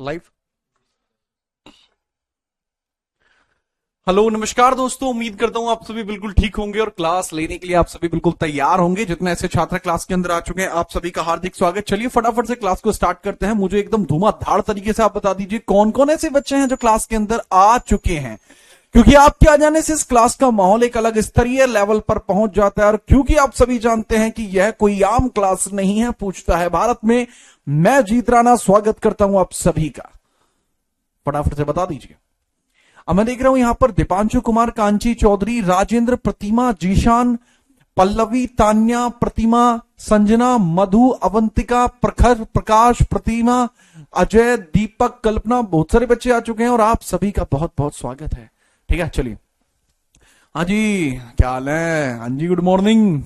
Live. Hello नमस्कार दोस्तों, उम्मीद करता हूं आप सभी बिल्कुल ठीक होंगे और क्लास लेने के लिए आप सभी बिल्कुल तैयार होंगे। जितने ऐसे छात्र क्लास के अंदर आ चुके हैं आप सभी का हार्दिक स्वागत। चलिए फटाफट से क्लास को स्टार्ट करते हैं। मुझे एकदम धुआंधार तरीके से आप बता दीजिए कौन कौन ऐसे बच्चे हैं जो क्लास के अंदर आ चुके हैं, क्योंकि आपके आ जाने से इस क्लास का माहौल एक अलग स्तरीय लेवल पर पहुंच जाता है। और क्योंकि आप सभी जानते हैं कि यह कोई आम क्लास नहीं है, पूछता है भारत में, मैं जीत राणा स्वागत करता हूं आप सभी का। फटाफट से बता दीजिए। अब मैं देख रहा हूं यहां पर दीपांशु कुमार, कांची चौधरी, राजेंद्र, प्रतिमा, जीशान, पल्लवी, तान्या, प्रतिमा, संजना, मधु, अवंतिका, प्रखर, प्रकाश, प्रतिमा, अजय, दीपक, कल्पना, बहुत सारे बच्चे आ चुके हैं और आप सभी का बहुत बहुत स्वागत है। ठीक है, चलिए। हाँ जी, क्या हाल है? हाँ जी, गुड मॉर्निंग।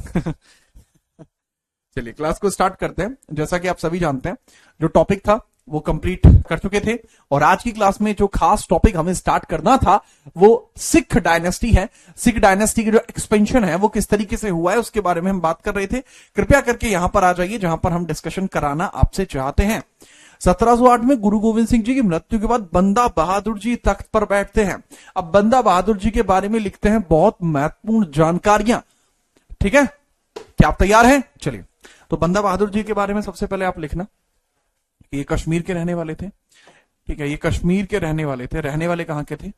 चलिए क्लास को स्टार्ट करते हैं। जैसा कि आप सभी जानते हैं जो टॉपिक था वो कंप्लीट कर चुके थे और आज की क्लास में जो खास टॉपिक हमें स्टार्ट करना था वो सिख डायनेस्टी है। सिख डायनेस्टी की जो एक्सपेंशन है वो किस तरीके से हुआ है उसके बारे में हम बात कर रहे थे। कृपया करके यहां पर आ जाइए जहां पर हम डिस्कशन कराना आपसे चाहते हैं। 1708 में गुरु गोविंद सिंह जी की मृत्यु के बाद बंदा बहादुर जी तख्त पर बैठते हैं। अब बंदा बहादुर जी के बारे में लिखते हैं बहुत महत्वपूर्ण जानकारियां। ठीक है, क्या आप तैयार हैं? चलिए, तो बंदा बहादुर जी के बारे में सबसे पहले आप लिखना। ये कश्मीर के रहने वाले थे। ठीक है, ये कश्मीर के रहने वाले थे। रहने वाले कहां के थे?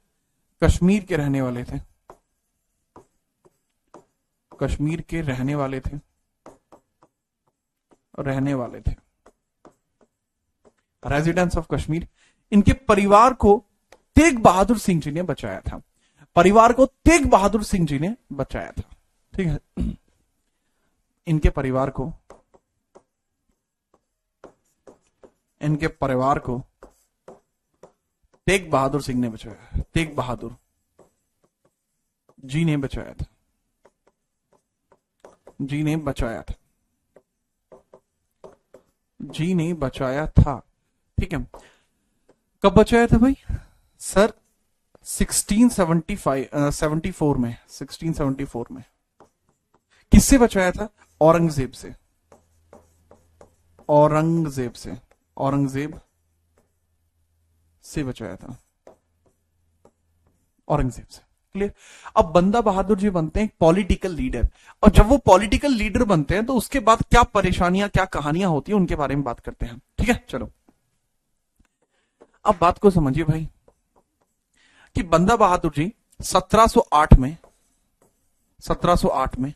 कश्मीर के रहने वाले थे। कश्मीर के रहने वाले थे। रहने वाले थे, रेजिडेंस ऑफ कश्मीर। इनके परिवार को तेग बहादुर सिंह जी ने बचाया था। परिवार को तेग बहादुर सिंह जी ने बचाया था। ठीक है, इनके परिवार को तेग बहादुर सिंह ने बचाया। तेग बहादुर जी ने बचाया था। जी ने बचाया था। जी ने बचाया था। ठीक है, कब बचाया था भाई? सर 1674 में। 1674 में किससे बचाया था? औरंगजेब से। औरंगजेब से। औरंगजेब से बचाया था। औरंगजेब से। क्लियर? अब बंदा बहादुर जी बनते हैं पॉलिटिकल लीडर, और जब वो पॉलिटिकल लीडर बनते हैं तो उसके बाद क्या परेशानियां, क्या कहानियां होती है उनके बारे में बात करते हैं। ठीक है, चलो अब बात को समझिए भाई कि बंदा बहादुर जी 1708 में 1708 में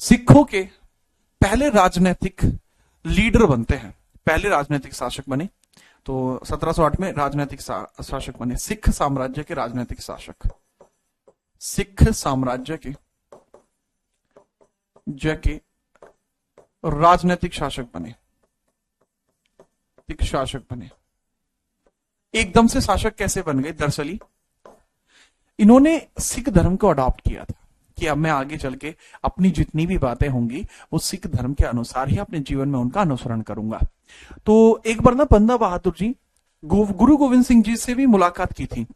सिखों के पहले राजनीतिक लीडर बनते हैं। पहले राजनीतिक शासक बने। तो 1708 में राजनीतिक शासक बने, सिख साम्राज्य के राजनीतिक शासक। सिख साम्राज्य के राजनीतिक शासक बने। सिख शासक बने। एकदम से शासक कैसे बन गए? दरअसल इन्होंने सिख धर्म को अडॉप्ट किया था कि अब मैं आगे चल के अपनी जितनी भी बातें होंगी वो सिख धर्म के अनुसार ही अपने जीवन में उनका अनुसरण करूंगा। तो एक बार ना बंदा बहादुर जी गुरु गोविंद सिंह जी से भी मुलाकात की थी।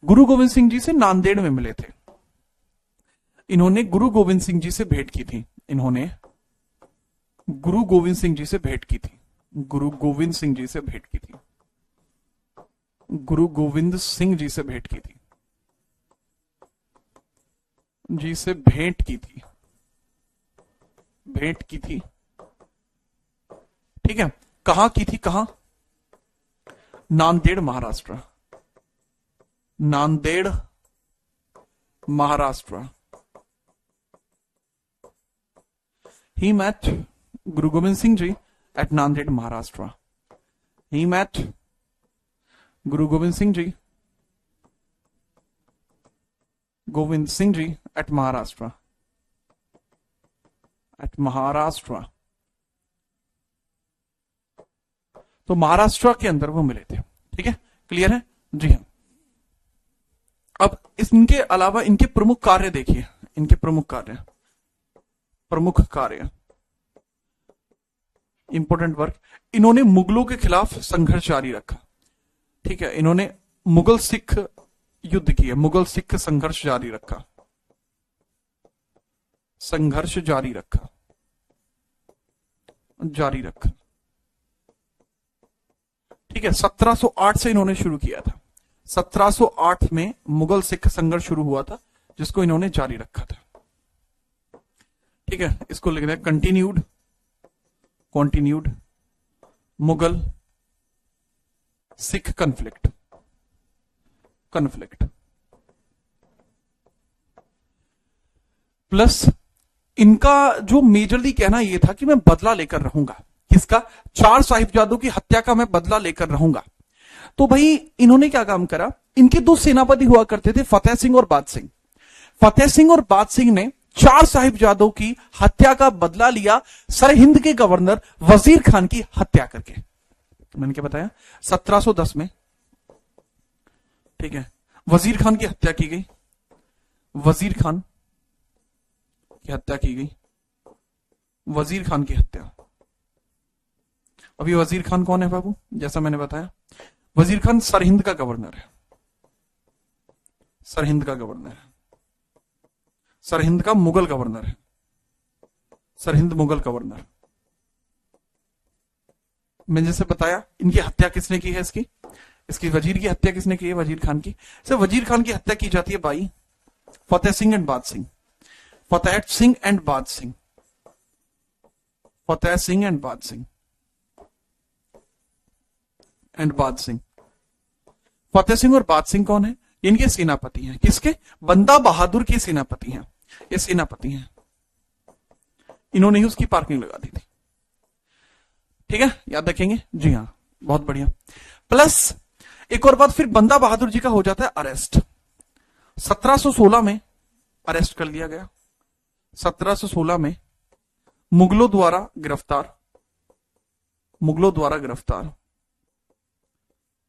गुरु गोविंद सिंह जी से नांदेड़ में मिले थे। इन्होंने गुरु गोविंद सिंह जी से भेंट की थी। इन्होंने गुरु गोविंद सिंह जी से भेंट की थी। गुरु गोविंद सिंह जी से भेंट की थी। गुरु गोविंद सिंह जी से भेंट की थी। जी से भेंट की थी। भेंट की थी। ठीक है, कहां की थी? कहां? नांदेड़ महाराष्ट्र। नांदेड़ महाराष्ट्र। ही met गुरु गोविंद सिंह जी एट नांदेड़ महाराष्ट्र। ही met गुरु गोविंद सिंह जी एट महाराष्ट्र। एट महाराष्ट्र। तो महाराष्ट्र के अंदर वो मिले थे। ठीक है, क्लियर है? जी हाँ। अब इनके अलावा इनके प्रमुख कार्य देखिए। इनके प्रमुख कार्य इंपोर्टेंट वर्क। इन्होंने मुगलों के खिलाफ संघर्ष जारी रखा। ठीक है, इन्होंने मुगल सिख युद्ध किया। मुगल सिख संघर्ष जारी रखा। संघर्ष जारी रखा। ठीक है, 1708 से इन्होंने शुरू किया था। 1708 में मुगल सिख संघर्ष शुरू हुआ था, जिसको इन्होंने जारी रखा था। ठीक है, इसको लिख दें continued Mughal Sikh conflict. Plus इनका जो मेजरली कहना यह था कि मैं बदला लेकर रहूंगा। किसका? चार साहिबजादों की हत्या का मैं बदला लेकर रहूंगा। तो भाई इन्होंने क्या काम करा, इनके दो सेनापति हुआ करते थे, फतेह सिंह और बाज सिंह। फतेह सिंह और बाज सिंह ने चार साहिबजादों की हत्या का बदला लिया सरहिंद के गवर्नर वजीर खान की हत्या करके। मैंने क्या बताया? 1710 में, ठीक है, वजीर खान की हत्या की गई। वजीर खान की हत्या की गई। वजीर खान की हत्या। अभी वजीर खान कौन है बाबू? जैसा मैंने बताया, वजीर खान सरहिंद का गवर्नर है। सरहिंद का गवर्नर है। सरहिंद का मुगल गवर्नर है। सरहिंद मुगल गवर्नर। मैंने जैसे बताया, इनकी हत्या किसने की है? इसकी वजीर की हत्या किसने की है? वजीर खान की। वजीर खान की हत्या की जाती है बाई फतेह सिंह एंड बाज सिंह। फतेह सिंह एंड बाज सिंह। फतेह सिंह एंड बाज सिंह फतेह सिंह और बाज सिंह कौन है? इनके सेनापति हैं। किसके? बंदा बहादुर के सेनापति हैं। ये सेनापति हैं। इन्होंने ही उसकी पार्किंग लगा दी थी। ठीक है, याद रखेंगे जी। हाँ, बहुत बढ़िया। प्लस एक और बात, फिर बंदा बहादुर जी का हो जाता है अरेस्ट। 1716 में अरेस्ट कर लिया गया। 1716 में मुगलों द्वारा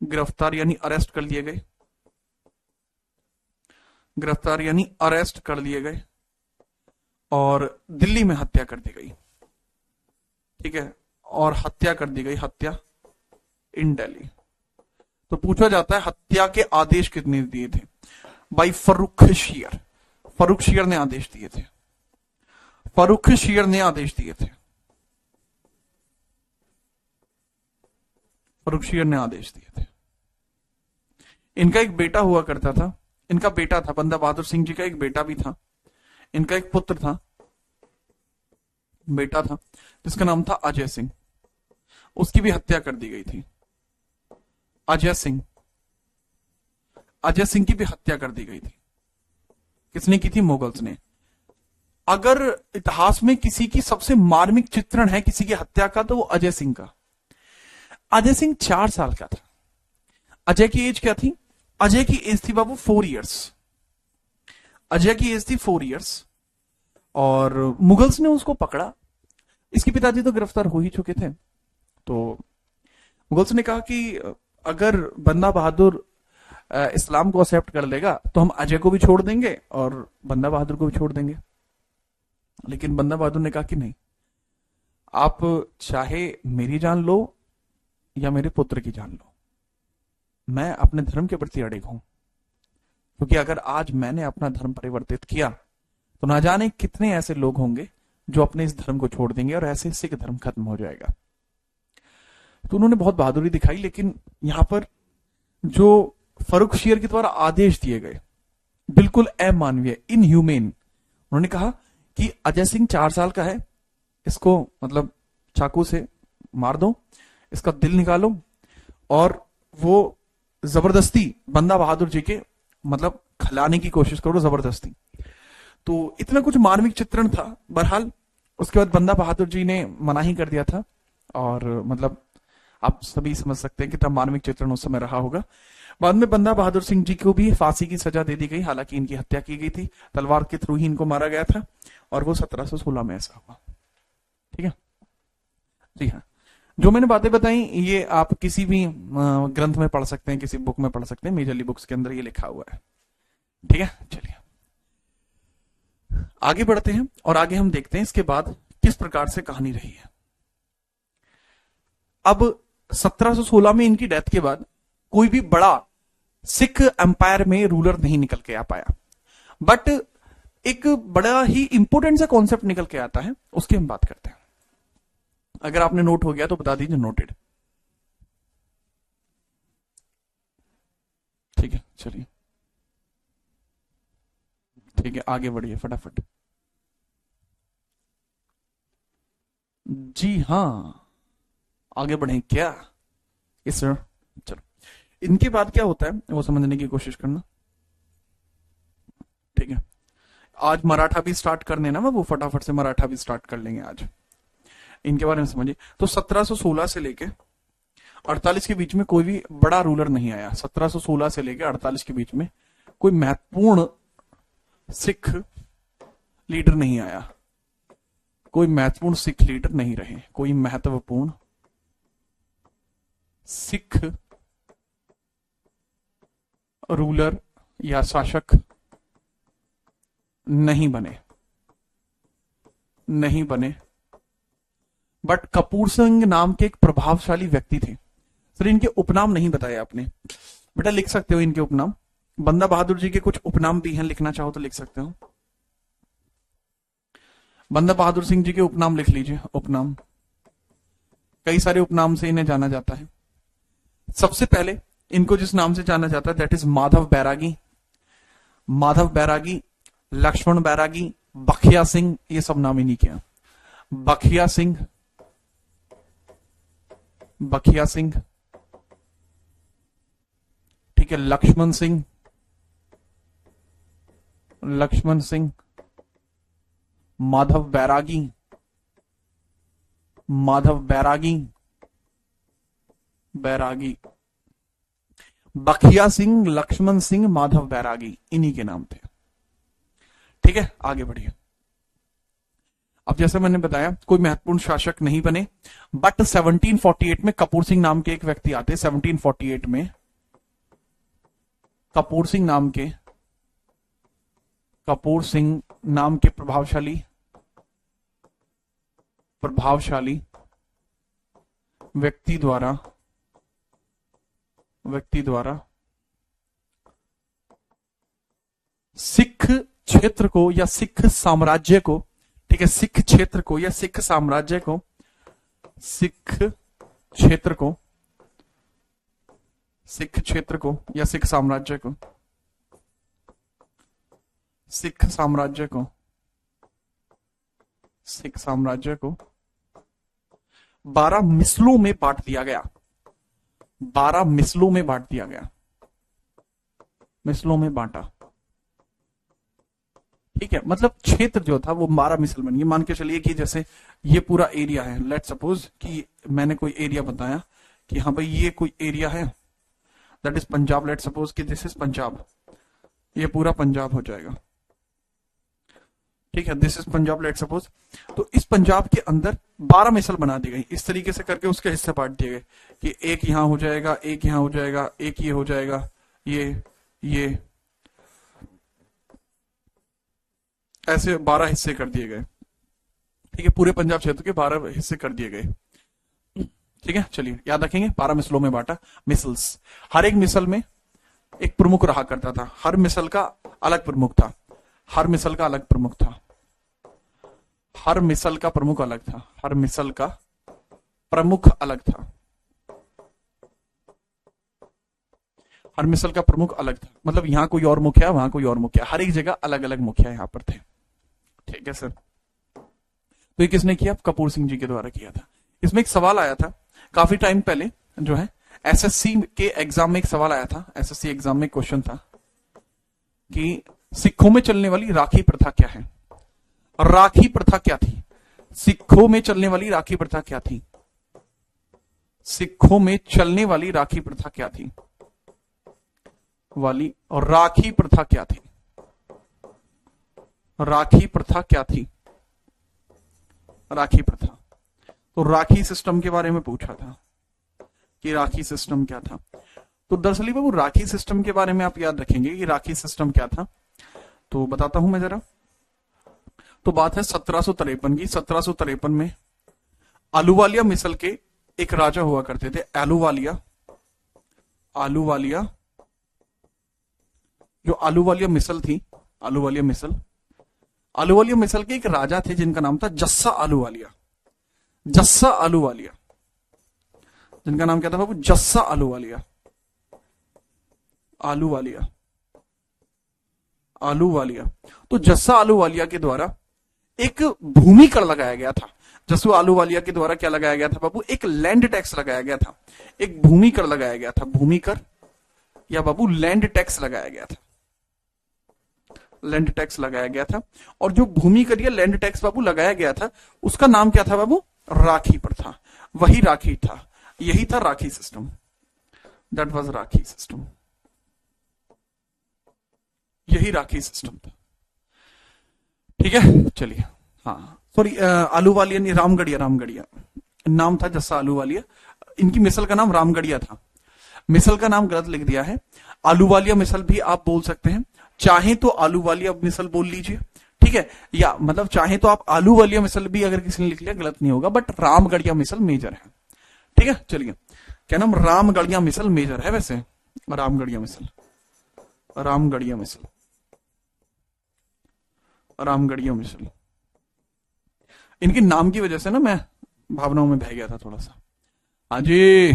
गिरफ्तार यानी अरेस्ट कर लिए गए। गिरफ्तार यानी अरेस्ट कर लिए गए और दिल्ली में हत्या कर दी गई। ठीक है, और हत्या कर दी गई, हत्या इन दिल्ली। तो पूछा जाता है हत्या के आदेश कितने दिए थे? भाई फर्रुख शीर ने आदेश दिए थे। फर्रुख शीर ने आदेश दिए थे। फर्रुख शीर ने आदेश दिए थे। इनका एक बेटा हुआ करता था। इनका बेटा था बंदा बहादुर सिंह जी का, एक बेटा भी था। इनका एक पुत्र था, बेटा था, जिसका नाम था अजय सिंह। उसकी भी हत्या कर दी गई थी। अजय सिंह की भी हत्या कर दी गई थी। किसने की थी? मुगल्स ने। अगर इतिहास में किसी की सबसे मार्मिक चित्रण है किसी की हत्या का, तो वो अजय सिंह का। अजय सिंह 4 साल का था। अजय की एज क्या थी? अजय की एज थी बाबू 4 इयर्स। अजय की एज थी 4 इयर्स और मुगल्स ने उसको पकड़ा। इसके पिताजी तो गिरफ्तार हो ही चुके थे। तो मुगल्स ने कहा कि अगर बंदा बहादुर इस्लाम को एक्सेप्ट कर लेगा तो हम अजय को भी छोड़ देंगे और बंदा बहादुर को भी छोड़ देंगे। लेकिन बंदा बहादुर ने कहा कि नहीं, आप चाहे मेरी जान लो या मेरे पुत्र की जान लो, मैं अपने धर्म के प्रति अड़िग हूं। क्योंकि अगर आज मैंने अपना धर्म परिवर्तित किया तो ना जाने कितने ऐसे लोग होंगे जो अपने इस धर्म को छोड़ देंगे और ऐसे सिख धर्म खत्म हो जाएगा। तो उन्होंने बहुत बहादुरी दिखाई। लेकिन यहां पर जो फर्रुख शीर के द्वारा आदेश दिए गए, बिल्कुल अमानवीय, इनह्यूमेन। उन्होंने कहा कि अजय सिंह 4 साल का है, इसको मतलब चाकू से मार दो, इसका दिल निकालो और वो जबरदस्ती बंदा बहादुर जी के मतलब खिलाने की कोशिश करो, जबरदस्ती। तो इतना कुछ मार्मिक चित्रण था। बहरहाल उसके बाद बंदा बहादुर जी ने मना ही कर दिया था और मतलब आप सभी समझ सकते हैं कितना मार्मिक चित्रण उस समय रहा होगा। बाद में बंदा बहादुर सिंह जी को भी फांसी की सजा दे दी गई। हालांकि इनकी हत्या की गई थी, तलवार के थ्रू ही इनको मारा गया था और वो 1716 में ऐसा हुआ। ठीक है जी। हाँ, जो मैंने बातें बताई ये आप किसी भी ग्रंथ में पढ़ सकते हैं, किसी बुक में पढ़ सकते हैं। मेजरली बुक्स के अंदर ये लिखा हुआ है। ठीक है, चलिए आगे बढ़ते हैं और आगे हम देखते हैं इसके बाद किस प्रकार से कहानी रही है। अब 1716 में इनकी डेथ के बाद कोई भी बड़ा सिख एम्पायर में रूलर नहीं निकल के आ पाया, बट एक बड़ा ही इंपोर्टेंट सा कॉन्सेप्ट निकल के आता है, उसकी हम बात करते हैं। अगर आपने नोट हो गया तो बता दीजिए नोटेड। ठीक है चलिए, ठीक है आगे बढ़िए फटाफट। जी हाँ, आगे बढ़े क्या? Yes sir. चलो, इनके बाद क्या होता है वो समझने की कोशिश करना। ठीक है, आज मराठा भी स्टार्ट करने ना, वो फटाफट से मराठा भी स्टार्ट कर लेंगे आज। इनके बारे में समझिए। तो 1716 से लेके 48 के बीच में कोई भी बड़ा रूलर नहीं आया। 1716 से लेके 48 के बीच में कोई महत्वपूर्ण सिख लीडर नहीं आया। कोई महत्वपूर्ण सिख लीडर नहीं रहे। कोई महत्वपूर्ण सिख रूलर या शासक नहीं बने। बट कपूर सिंह नाम के एक प्रभावशाली व्यक्ति थे। सर इनके उपनाम नहीं बताए आपने, बेटा लिख सकते हो इनके उपनाम। बंदा बहादुर जी के कुछ उपनाम भी हैं, लिखना चाहो तो लिख सकते हो। बंदा बहादुर सिंह जी के उपनाम लिख लीजिए। उपनाम, कई सारे उपनाम से इन्हें जाना जाता है। सबसे पहले इनको जिस नाम से जाना जाता है दैट इज माधव बैरागी। माधव बैरागी, लक्ष्मण बैरागी, बखिया सिंह, ये सब नाम इन्हीं के हैं। बखिया सिंह, ठीक है, लक्ष्मण सिंह, माधव बैरागी, बखिया सिंह, लक्ष्मण सिंह, माधव बैरागी, इन्हीं के नाम थे। ठीक है आगे बढ़िए। अब जैसे मैंने बताया कोई महत्वपूर्ण शासक नहीं बने, बट 1748 में कपूर सिंह नाम के एक व्यक्ति आते। 1748 में कपूर सिंह नाम के प्रभावशाली व्यक्ति द्वारा सिख क्षेत्र को या सिख साम्राज्य को, ठीक है, सिख क्षेत्र को या सिख साम्राज्य को, सिख क्षेत्र को या सिख साम्राज्य को 12 मिसलों में बांट दिया गया। 12 मिसलों में बांट दिया गया। मिसलों में बांटा, ठीक है, मतलब क्षेत्र जो था वो 12 मिसल बन। ये मान के चलिए कि जैसे ये पूरा एरिया है, लेट सपोज कि मैंने कोई एरिया बताया कि हाँ भाई ये कोई एरिया है that is Punjab. Let suppose कि दिस इज पंजाब, ये पूरा पंजाब हो जाएगा। ठीक है, this is Punjab let suppose. तो इस पंजाब के अंदर 12 मिसल बना दी गई। इस तरीके से करके उसके हिस्से बांट दिए गए कि एक यहां हो जाएगा, एक यहां हो जाएगा, एक ये हो जाएगा, ये ऐसे 12 हिस्से कर दिए गए। ठीक है, पूरे पंजाब क्षेत्र के 12 हिस्से कर दिए गए। ठीक है, चलिए याद रखेंगे 12 मिसलों में बांटा। मिसल्स, हर एक मिसल में एक प्रमुख रहा करता था। हर मिसल का अलग प्रमुख था। हर मिसल का प्रमुख अलग था। हर मिसल का प्रमुख अलग था। मतलब यहां कोई और मुखिया, वहां कोई और मुखिया, हर एक जगह अलग अलग मुखिया यहां पर थे। ठीक है सर। तो ये किसने किया? कपूर सिंह जी के द्वारा किया था। इसमें एक सवाल आया था काफी टाइम पहले, जो है एसएससी के एग्जाम में एक सवाल आया था। एसएससी एग्जाम में क्वेश्चन था कि सिखों में चलने वाली राखी प्रथा क्या है? राखी प्रथा क्या थी? सिखों में चलने वाली राखी प्रथा क्या थी? सिखों में चलने वाली राखी प्रथा क्या थी? और राखी प्रथा क्या थी? राखी प्रथा क्या थी? राखी प्रथा। तो राखी सिस्टम के बारे में पूछा था कि राखी सिस्टम क्या था। तो दरअसल बाबू राखी सिस्टम के बारे में आप याद रखेंगे कि राखी सिस्टम क्या था। तो बताता हूं मैं जरा। तो बात है 1753 की। 1753 में आलूवालिया मिसल के एक राजा हुआ करते थे। आलूवालिया जो आलूवालिया मिसल थी, आलूवालिया मिसल के एक राजा थे जिनका नाम था जस्सा आलूवालिया। जिनका नाम क्या था बाबू? जस्सा आलूवालिया। आलूवालिया, आलूवालिया। तो जस्सा आलूवालिया के द्वारा एक भूमि कर लगाया गया था। जस्सू आलूवालिया के द्वारा क्या लगाया गया था बाबू? एक लैंड टैक्स लगाया गया था, एक भूमि कर लगाया गया था। भूमि कर या बाबू लैंड टैक्स लगाया गया था, लैंड टैक्स लगाया गया था। और जो भूमि कर या लैंड टैक्स बाबू लगाया गया था, उसका नाम क्या था बाबू? राखी प्रथा। वही राखी था, यही था राखी सिस्टम, दैट वाज राखी सिस्टम, यही राखी सिस्टम था। ठीक है, चलिए। हाँ सॉरी, आलूवालिया नहीं, रामगढ़िया, रामगढ़िया नाम था जस्सा आलूवालिया। इनकी मिसल का नाम रामगढ़िया था। मिसल का नाम गलत लिख दिया है, आलूवालिया मिसल भी आप बोल सकते हैं। चाहे तो आलूवालिया मिसल बोल लीजिए, ठीक है, या मतलब चाहे तो आप आलूवालिया मिसल भी अगर किसी ने लिख लिया गलत नहीं होगा, बट रामगढ़िया मिसल मेजर है। ठीक है, चलिए। क्या नाम? रामगढ़िया मिसल मेजर है वैसे, रामगढ़िया मिसल, रामगढ़िया मिसल, रामगढ़िया मिसल। इनके नाम की वजह से ना मैं भावनाओं में बह गया था थोड़ा सा। हाँ जी।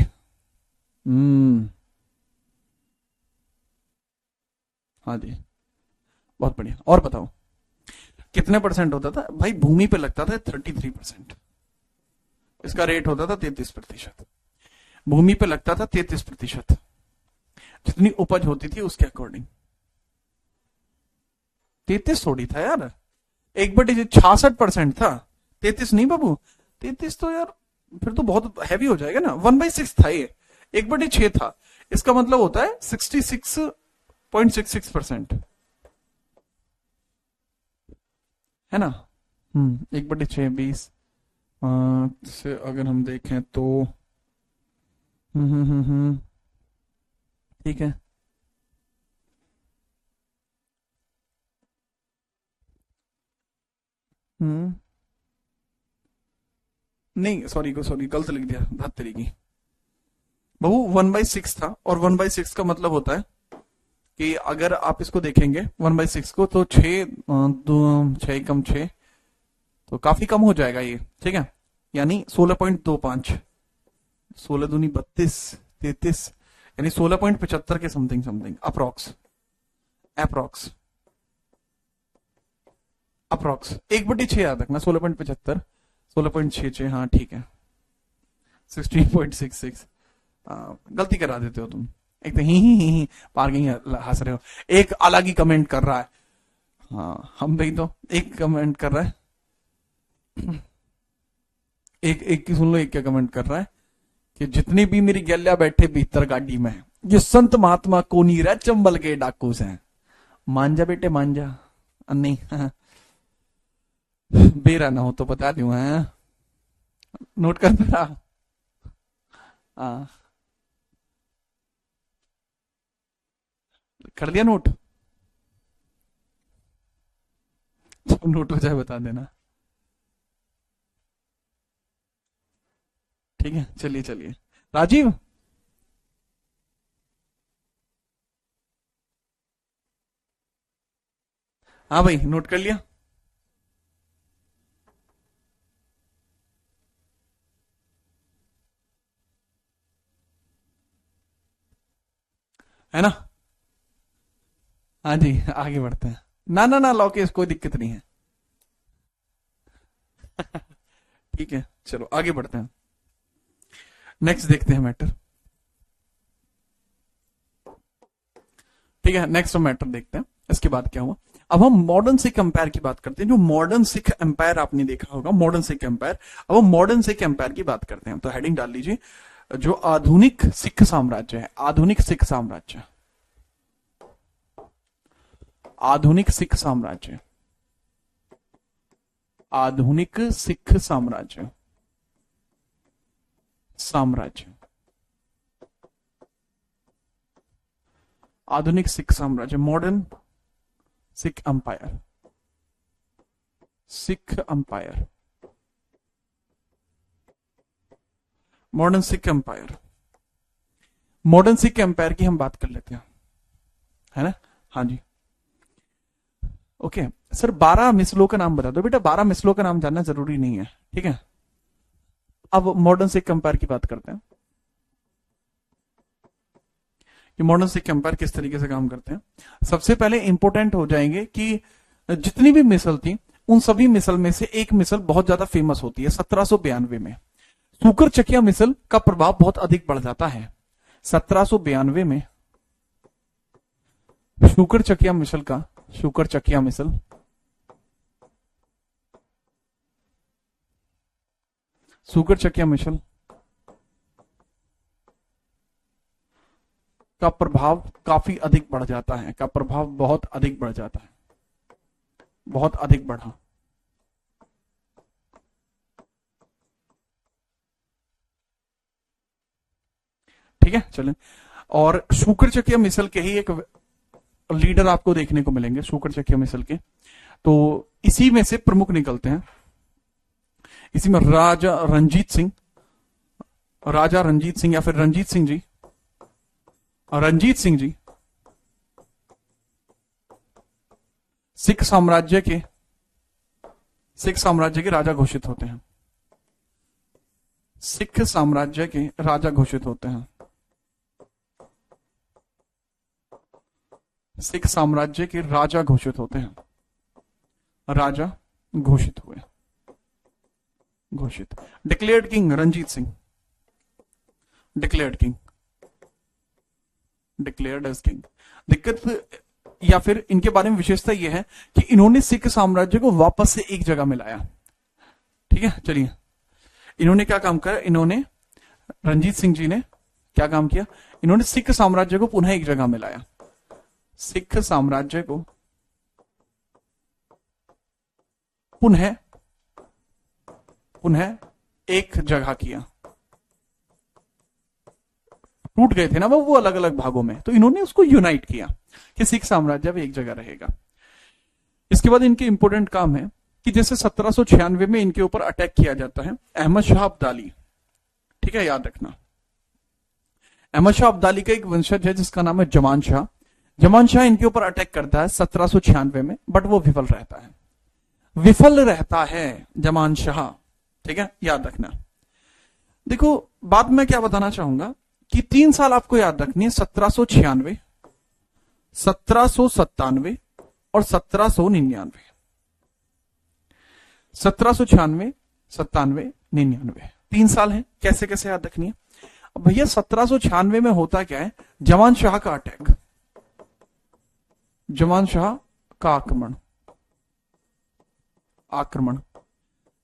हाँ जी, बहुत बढ़िया। और बताओ कितने परसेंट होता था भाई? भूमि पे लगता था 33%, इसका रेट होता था 33%। भूमि पे लगता था 33%, जितनी उपज होती थी उसके अकॉर्डिंग। 33 थोड़ी था यार, 1/66% था। 33 नहीं बाबू, 33 तो यार फिर तो बहुत हैवी हो जाएगा ना। 1/6 था ये, 1/6 था। इसका मतलब होता है 66.66%, है ना। 1/6 20 से अगर हम देखें तो ठीक है। नहीं सॉरी गलत लिख दिया, 72 की बाबू। 1/6 था, और 1/6 का मतलब होता है कि अगर आप इसको देखेंगे 1/6 को, तो 6 कम 6, तो काफी कम हो जाएगा ये। ठीक है, यानी 16.25, 16 दूनी 32, 33, यानी 16.75 के something something, approx approx approx 1/6 याद रखना। 16.75, 16.66, हाँ ठीक है। 16.66, गलती करा देते हो तुम। एक तो ही पार्किंग हंस रहे हो, एक अलग ही कमेंट कर रहा है। हाँ हम भाई तो एक कमेंट कर रहा है, एक एक की सुन लो, एक क्या कमेंट कर रहा है कि जितनी भी मेरी गैलिया बैठे भीतर गाड़ी में, ये संत महात्मा को नहीं रह चंबल के डाकू से। मांझा बेटे मांझा, नहीं बेरा ना हो तो बता दूं, है नोट कर मेरा। हाँ कर दिया नोट, जब नोट हो जाए बता देना। ठीक है, चलिए चलिए। राजीव, हाँ भाई नोट कर लिया। है ना। हाँ जी, आगे बढ़ते हैं। ना ना ना लॉकेश, कोई दिक्कत नहीं है। ठीक है, चलो आगे बढ़ते हैं। नेक्स्ट देखते हैं मैटर। ठीक है, नेक्स्ट मैटर देखते हैं, इसके बाद क्या हुआ। अब हम मॉडर्न सिख एम्पायर की बात करते हैं। जो मॉडर्न सिख एम्पायर आपने देखा होगा, मॉडर्न सिख एम्पायर। अब हम मॉडर्न सिख एम्पायर की बात करते हैं, तो हेडिंग डाल लीजिए, जो आधुनिक सिख साम्राज्य है। आधुनिक सिख साम्राज्य, आधुनिक सिख साम्राज्य, आधुनिक सिख साम्राज्य, साम्राज्य, आधुनिक सिख साम्राज्य, modern Sikh empire, Sikh empire, modern Sikh empire. Modern Sikh empire की हम बात कर लेते हैं, है ना। हाँ जी, ओके सर। 12 मिसलों का नाम बता दो बेटा। 12 मिसलों का नाम जानना जरूरी नहीं है, ठीक है। अब मॉडर्न सिख एम्पायर की बात करते हैं। कि मॉडर्न सिख एम्पायर किस तरीके से काम करते हैं। सबसे पहले इंपॉर्टेंट हो जाएंगे कि जितनी भी मिसल थी उन सभी मिसल में से एक मिसल बहुत ज्यादा फेमस होती है 1792 में। सूकर चकिया मिसल का प्रभाव बहुत अधिक बढ़ जाता है 1792 में। शुकर चकिया मिसल का शुकर चकिया मिसल शुकर चकिया मिसल का प्रभाव काफी अधिक बढ़ जाता है, का प्रभाव बहुत अधिक बढ़ जाता है, बहुत अधिक बढ़ा। ठीक है, चलें। और शुकर चकिया मिसल के ही एक लीडर आपको देखने को मिलेंगे शुकर चकिया मिसल के, तो इसी में से प्रमुख निकलते हैं। इसी में राजा रंजीत सिंह या फिर रंजीत सिंह जी सिख साम्राज्य के राजा घोषित होते हैं। सिख साम्राज्य के राजा घोषित होते हैं। सिख साम्राज्य के राजा घोषित होते हैं। राजा घोषित हुए, घोषित। Declared king Ranjit Singh, declared as king. दिक्कत या फिर इनके बारे में विशेषता यह है कि इन्होंने सिख साम्राज्य को वापस से एक जगह मिलाया। ठीक है, चलिए। इन्होंने क्या काम किया, इन्होंने रंजीत सिंह जी ने क्या काम किया, इन्होंने सिख साम्राज्य को पुनः एक जगह मिलाया। सिख साम्राज्य को पुनः एक जगह किया। टूट गए थे ना वो अलग अलग भागों में, तो इन्होंने उसको यूनाइट किया कि सिख साम्राज्य भी एक जगह रहेगा। इसके बाद इनके इंपॉर्टेंट काम है कि जैसे 1796 में इनके ऊपर अटैक किया जाता है अहमद शाह अब्दाली। ठीक है, याद रखना। अहमद शाह अब्दाली का एक वंशज है जिसका नाम है जमान शाह। जमान शाह इनके ऊपर अटैक करता है 1796 में, बट वो विफल रहता है जमान शाह। ठीक है, याद रखना। देखो, बाद में क्या बताना चाहूंगा कि 3 साल आपको याद रखनी है, 1796, 1797 और 1799। 1796, 97, 99 3 साल है। कैसे कैसे याद रखनी है? अब भैया 1796 में होता क्या है, जमान शाह का अटैक, जमान शाह का आक्रमण।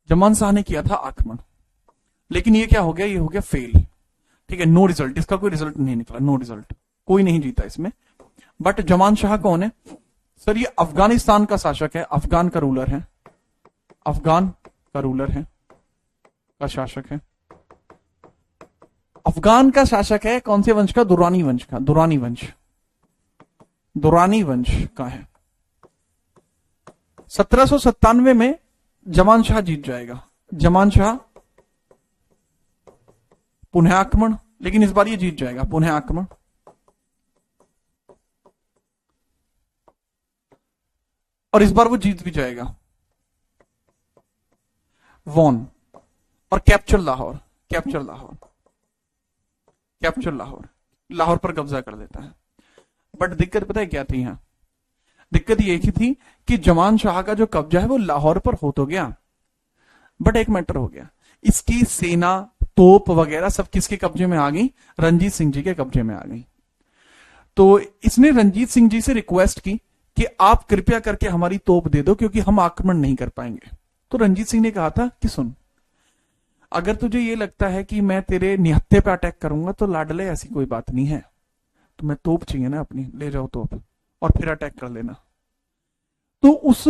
जमान शाह ने किया था आक्रमण, लेकिन ये क्या हो गया, ये हो गया फेल। ठीक है, नो रिजल्ट, इसका कोई रिजल्ट नहीं निकला, नो रिजल्ट, कोई नहीं जीता इसमें। बट जमान शाह कौन है सर? ये अफगानिस्तान का शासक है, अफगान का रूलर है, का शासक है। अफगान का शासक है कौन से वंश का? दुरानी वंश का है। 1797 में जमान शाह जीत जाएगा। जमान शाह पुनः आक्रमण, लेकिन इस बार ये जीत जाएगा, पुनः आक्रमण। और इस बार वो जीत भी जाएगा। वॉन और कैप्चर लाहौर पर कब्जा कर लेता है। बट दिक्कत पता है क्या थी यहां? दिक्कत ये थी कि जमान शाह का जो कब्जा है वो लाहौर पर हो तो गया, बट एक मैटर हो गया, इसकी सेना, तोप वगैरह सब किसके कब्जे में आ गई? रंजीत सिंह जी के कब्जे में आ गई। तो इसने रंजीत सिंह जी से रिक्वेस्ट की कि आप कृपया करके हमारी तोप दे दो, क्योंकि हम आक्रमण नहीं कर पाएंगे। तो रंजीत सिंह ने कहा था कि सुन, अगर तुझे ये लगता है कि मैं तेरे निहत्थे पे अटैक करूंगा तो लाडले ऐसी कोई बात नहीं है, तुम्हें तोप चाहिए ना अपनी, ले जाओ तोप और फिर अटैक कर लेना। तो उस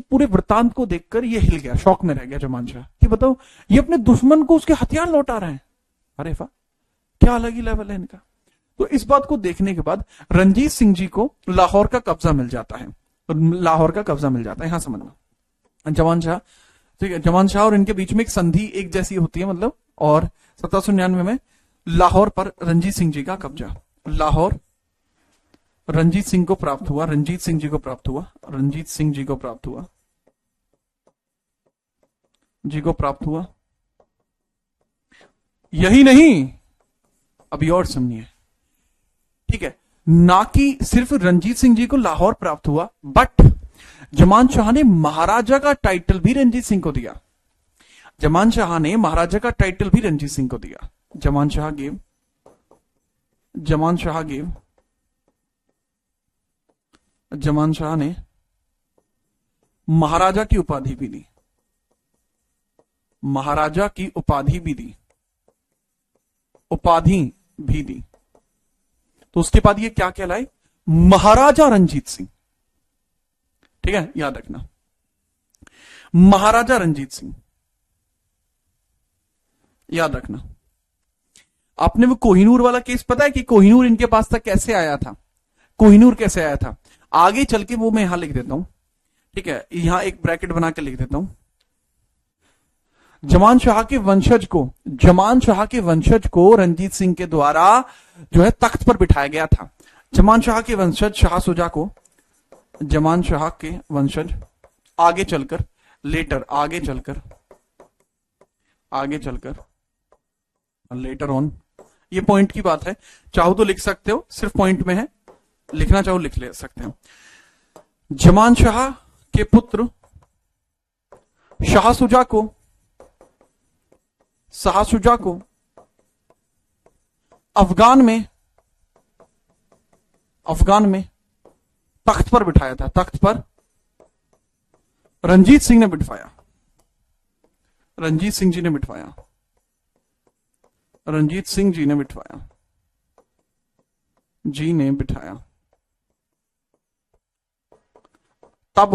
पूरे वृतांत को देखकर ये हिल गया, शौक में रह गया जमान शाह कि बताओ ये अपने दुश्मन को उसके हथियार लौटा रहे हैं। अरे वाह, क्या अलग ही लेवल है इनका। तो इस बात को देखने के बाद रंजीत सिंह जी को लाहौर का कब्जा मिल जाता है, यहां समझना। जमान शाह, ठीक है, जमान शाह और इनके बीच में एक संधि एक जैसी होती है, और 1799 में लाहौर पर रंजीत सिंह जी का कब्जा, लाहौर रंजीत सिंह जी को प्राप्त हुआ। यही नहीं, अभी और समझिए, ठीक है, ना कि सिर्फ रंजीत सिंह जी को लाहौर प्राप्त हुआ, बट जमान शाह ने महाराजा का टाइटल भी रंजीत सिंह को दिया। जमान शाह ने महाराजा का टाइटल भी रंजीत सिंह को दिया। जमान शाह गेव जमान शाह ने महाराजा की उपाधि भी दी। महाराजा की उपाधि भी दी। तो उसके बाद ये क्या कहलाए? महाराजा रंजीत सिंह। ठीक है, याद रखना, महाराजा रंजीत सिंह याद रखना। आपने वो कोहिनूर वाला केस पता है कि कोहिनूर इनके पास तक कैसे आया था? कोहिनूर कैसे आया था आगे चल के वो मैं यहां लिख देता हूं। ठीक है, यहां एक ब्रैकेट बना के लिख देता हूं। जमान शाह के वंशज को रंजीत सिंह के द्वारा जो है तख्त पर बिठाया गया था। जमान शाह के वंशज शाह शुजा को, जमान शाह के वंशज आगे चलकर लेटर ऑन, ये पॉइंट की बात है, चाहो तो लिख सकते हो, सिर्फ पॉइंट में है, लिखना चाहो लिख ले सकते हो। जमान शाह के पुत्र शाह शुजा को अफगान में तख्त पर बिठाया था। तख्त पर रंजीत सिंह जी ने बिठाया। तब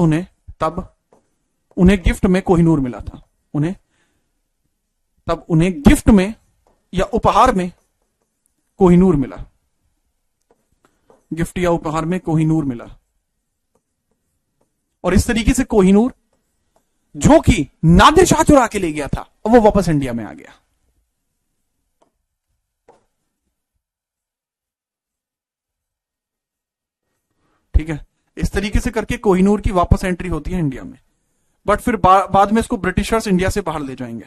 उन्हें गिफ्ट में कोहिनूर मिला था। तब उन्हें गिफ्ट में या उपहार में कोहिनूर मिला। गिफ्ट या उपहार में कोहिनूर मिला। और इस तरीके से कोहिनूर, जो कि नादिर शाह चुरा के ले गया था, वो वापस इंडिया में आ गया। ठीक है, इस तरीके से करके कोहिनूर की वापस एंट्री होती है इंडिया में। बट फिर बाद में इसको ब्रिटिशर्स इंडिया से बाहर ले जाएंगे।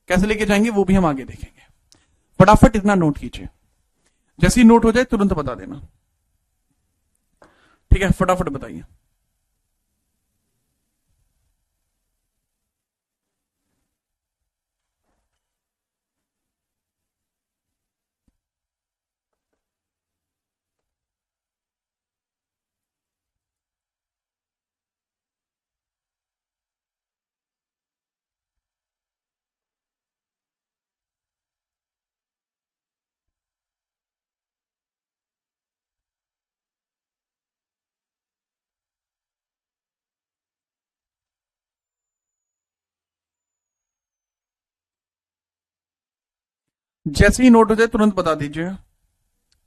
कैसे लेके जाएंगे वो भी हम आगे देखेंगे। फटाफट इतना नोट कीजिए, जैसे ही नोट हो जाए तुरंत बता देना। ठीक है, फटाफट बताइए। जैसे ही नोट हो जाए तुरंत बता दीजिए,